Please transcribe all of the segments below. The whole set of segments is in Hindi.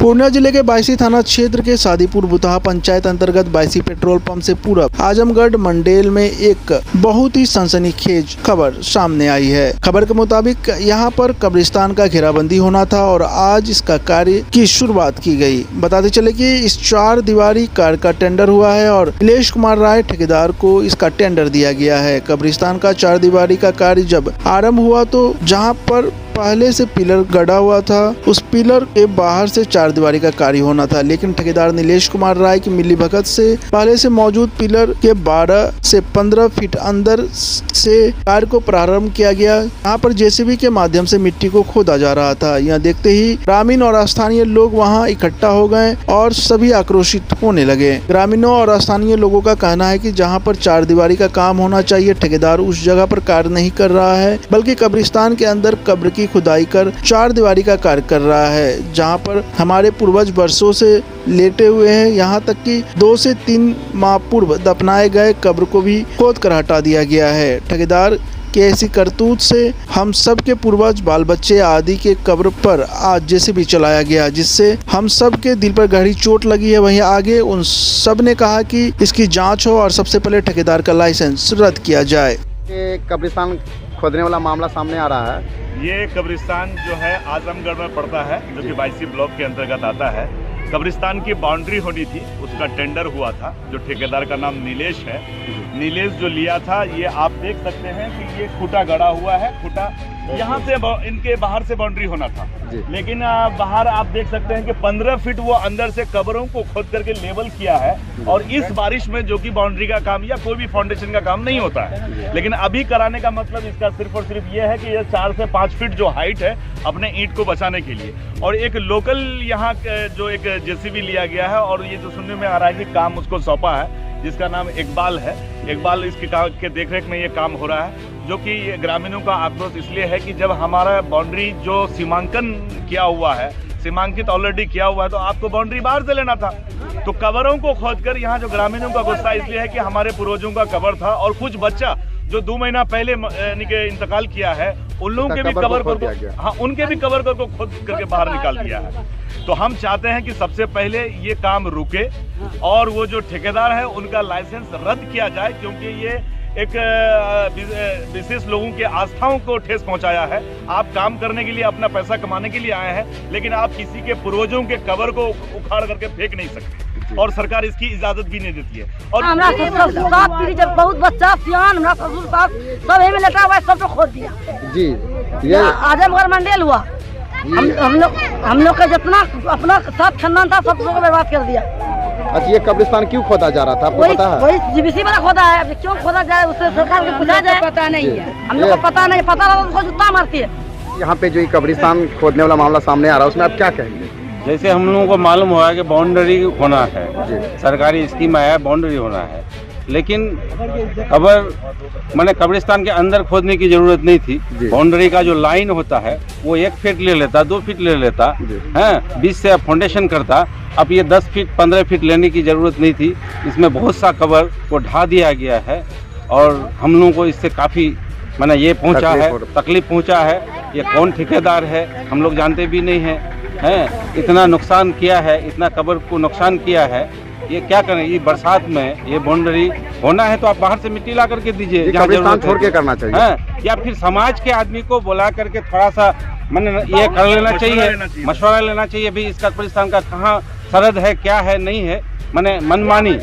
पूर्णिया जिले के बायसी थाना क्षेत्र के सादीपुर बुतहा पंचायत अंतर्गत बायसी पेट्रोल पंप से पूरब आजमगढ़ मंडेल में एक बहुत ही सनसनीखेज खबर सामने आई है। खबर के मुताबिक यहां पर कब्रिस्तान का घेराबंदी होना था और आज इसका कार्य की शुरुआत की गई। बताते चले कि इस 4 दीवारी कार्य का टेंडर हुआ है और नीलेश कुमार राय ठेकेदार को इसका टेंडर दिया गया है। कब्रिस्तान का 4 दीवारी का कार्य जब आरम्भ हुआ तो जहाँ पर पहले से पिलर गड़ा हुआ था, उस पिलर के बाहर से 4 दीवारी का कार्य होना था, लेकिन ठेकेदार नीलेश कुमार राय की मिलीभगत से पहले से मौजूद पिलर के 12 से 15 फीट अंदर से कार्य को प्रारंभ किया गया। यहाँ पर जेसीबी के माध्यम से मिट्टी को खोदा जा रहा था। यह देखते ही ग्रामीण और स्थानीय लोग वहाँ इकट्ठा हो गए और सभी आक्रोशित होने लगे। ग्रामीणों और स्थानीय लोगों का कहना है कि जहाँ पर 4 दीवारी का काम होना चाहिए, ठेकेदार उस जगह पर कार्य नहीं कर रहा है, बल्कि कब्रिस्तान के अंदर कब्र की खुदाई कर 4 दीवारी का कार्य कर रहा है, जहां पर हमारे पूर्वज वर्षों से लेटे हुए हैं। यहां तक कि 2 से 3 माह पूर्व दफनाए गए कब्र को भी खोद कर हटा दिया गया है। ठेकेदार के ऐसी करतूत से हम सब के पूर्वज बाल बच्चे आदि के कब्र पर आज जेसीबी चलाया गया, जिससे हम सब के दिल पर गहरी चोट लगी है। वहीं आगे उन सब ने कहा कि इसकी जांच हो और सबसे पहले ठेकेदार का लाइसेंस रद्द किया जाए। कब्रिस्तान खोदने वाला मामला सामने आ रहा है। ये कब्रिस्तान जो है आजमगढ़ में पड़ता है, जो कि बायसी ब्लॉक के अंतर्गत आता है। कब्रिस्तान की बाउंड्री होनी थी, उसका टेंडर हुआ था, जो ठेकेदार का नाम नीलेश है। नीलेश जो लिया था, ये आप देख सकते हैं कि ये खूटा गड़ा हुआ है। खूटा यहाँ से इनके बाहर से बाउंड्री होना था, लेकिन बाहर आप देख सकते हैं कि 15 फीट वो अंदर से कब्रों को खोद करके लेवल किया है। और इस बारिश में जो कि बाउंड्री का काम या कोई भी फाउंडेशन का काम नहीं होता है, लेकिन अभी कराने का मतलब इसका सिर्फ और सिर्फ ये है कि ये 4 से 5 फीट जो हाइट है अपने ईंट को बचाने के लिए। और एक लोकल यहाँ जो एक जेसीबी लिया गया है और ये जो सुनने में आ रहा है कि काम उसको सौंपा है, जिसका नाम इकबाल है। इकबाल इसके देखरेख में ये काम हो रहा है, जो कि ग्रामीणों का आक्रोश इसलिए है कि जब हमारा बाउंड्री जो सीमांकन किया हुआ है, सीमांकित ऑलरेडी किया हुआ है, तो आपको बाउंड्री बाहर से लेना था। तो कब्रों को खोदकर यहाँ जो ग्रामीणों का गुस्सा इसलिए है कि हमारे पूर्वजों का कब्र था और कुछ बच्चा जो 2 महीना पहले इंतकाल किया है, उन लोगों के भी कब्र को, हाँ, उनके भी कब्र को खोद करके बाहर निकाल दिया है। तो हम चाहते हैं कि सबसे पहले ये काम रुके और वो जो ठेकेदार है उनका लाइसेंस रद्द किया जाए, क्योंकि ये एक विशेष लोगों के आस्थाओं को ठेस पहुंचाया है। आप काम करने के लिए, अपना पैसा कमाने के लिए आए हैं, लेकिन आप किसी के पूर्वजों के कब्र को उखाड़ करके फेंक नहीं सकते और सरकार इसकी इजाजत भी नहीं देती है। और जब बहुत बच्चा सियान हमरा ससुर साहब सब एमे लेटा हुआ, सब तो खोद दिया जी। ये आजमगढ़ मंडेल हुआ। हम लोग का जितना अपना साथ खानदान था सब लोगों को बर्बाद कर दिया। अच्छा, ये कब्रिस्तान क्यों खोदा जा रहा था, आपको पता है? वही जीबीसी वाला खोदा है। अब क्यों खोदा जाए उससे सरकार को पूछा जाए, पता नहीं है। हम लोग को पता नहीं, पता लगा तो जूता मारती है। यहाँ पे जो ये कब्रिस्तान खोदने वाला मामला सामने आ रहा है, उसमें आप क्या कहेंगे? जैसे हम लोगों को मालूम हुआ कि बाउंड्री होना है, सरकारी स्कीम आया, बाउंड्री होना है, लेकिन मैंने कब्रिस्तान के अंदर खोदने की जरूरत नहीं थी। बाउंड्री का जो लाइन होता है वो 1 फीट ले लेता, 2 फीट ले लेता है, 20 से फाउंडेशन करता। अब ये 10 फीट 15 फीट लेने की जरूरत नहीं थी। इसमें बहुत सा कब्र को ढा दिया गया है और हम लोगों को इससे काफ़ी मैंने ये पहुंचा है, तकलीफ पहुंचा है। ये कौन ठेकेदार है हम लोग जानते भी नहीं हैं। इतना नुकसान किया है, इतना कब्र को नुकसान किया है। ये क्या करें, ये बरसात में ये बाउंड्री होना है तो आप बाहर से मिट्टी ला करके दीजिए, कब्रिस्तान छोड़ के करना चाहिए है। या फिर समाज के आदमी को बुला करके थोड़ा सा मैंने ये कर लेना चाहिए, मशवरा लेना चाहिए भी इसका कब्रिस्तान का कहाँ सरहद है, क्या है, नहीं है। मनमानी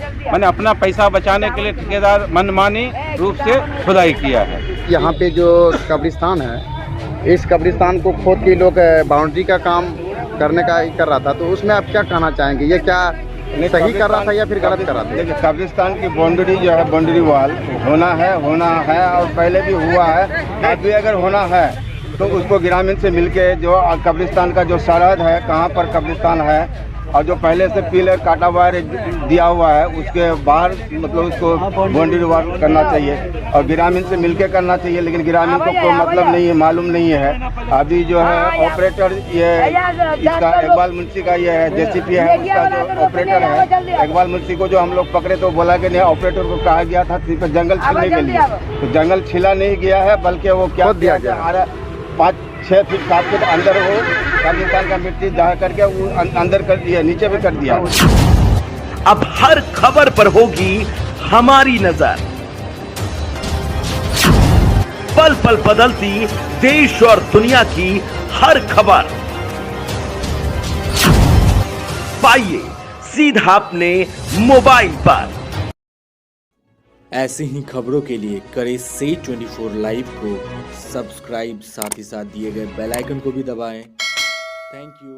अपना पैसा बचाने के लिए ठेकेदार मनमानी रूप से खुदाई किया है। यहाँ पे जो कब्रिस्तान है, इस कब्रिस्तान को खोद के लोग बाउंड्री का काम करने का कर रहा था, तो उसमें आप क्या कहना चाहेंगे? ये क्या सही कर रहा था या फिर गलत कर रहा था? देखिए, कब्रिस्तान की बाउंड्री जो है, बाउंड्री वॉल होना है और पहले भी हुआ है। अभी अगर होना है तो उसको ग्रामीण से मिलके जो कब्रिस्तान का जो सरहद है, कहाँ पर कब्रिस्तान है और जो पहले से पिलर काटा हुआ दिया हुआ है, उसके बाहर मतलब उसको बाउंड्री वॉल करना चाहिए और ग्रामीण से मिलके करना चाहिए। लेकिन ग्रामीण को कोई मतलब नहीं है, मालूम नहीं है। अभी जो है ऑपरेटर, ये इसका इकबाल मुंशी का ये है, जेसीपी है, उसका जो ऑपरेटर है इकबाल मुंशी को जो हम लोग पकड़े तो बोला कि नहीं, ऑपरेटर को कहा गया था जंगल छीलने के लिए, तो जंगल छिला नहीं गया है, बल्कि वो क्या दिया गया 5-6 फीट 7 फीट अंदर वो कब्रिस्तान का मिट्टी दहा करके अंदर कर दिया, नीचे भी कर दिया। अब हर खबर पर होगी हमारी नजर। पल पल बदलती देश और दुनिया की हर खबर पाइए सीधा अपने मोबाइल पर। ऐसे ही खबरों के लिए करें से 24 लाइव को सब्सक्राइब, साथ ही साथ दिए गए बेल आइकन को भी दबाएं। Thank you.